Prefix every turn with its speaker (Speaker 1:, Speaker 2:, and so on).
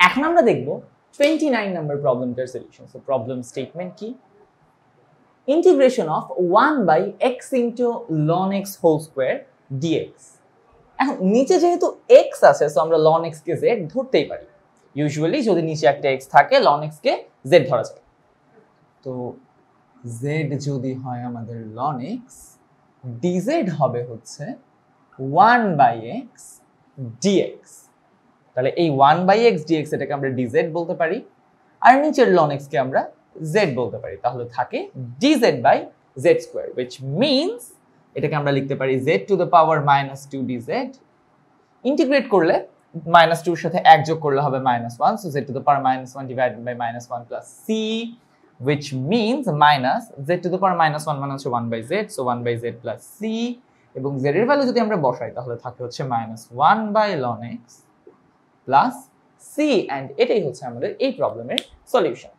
Speaker 1: এখন আমরা দেখব 29 নম্বর প্রবলেমটার সলিউশন। সো প্রবলেম স্টেটমেন্ট কি? Integration of 1/x into ln x whole square dx। এখন নিচে যেহেতু x আছে সো আমরা ln x কে z ধরতেই পারি। ইউজুয়ালি যদি নিচে একটা x থাকে ln x কে z ধরা যায়। তো z যদি হয় আমাদের ln x, dz হবে হচ্ছে 1/x dx। তাহলে এই 1/x dx এটাকে আমরা dz বলতে পারি, আর নিচের ln x কে আমরা z বলতে পারি। তাহলে থাকে dz/z², which means এটাকে আমরা লিখতে পারি z to the power -2 dz। Integrate করলে -2 এর সাথে 1 যোগ করলে হবে -1, so z to the power -1 divided by -1 plus c, which means minus z to the power -1 মানে হচ্ছে 1/z, so 1/z plus c, এবং z এর ভ্যালু যদি আমরা বসাই তাহলে থাকে হচ্ছে -1/ln x plus c, and এটাই হচ্ছে আমাদের এই প্রবলেমের সলিউশন।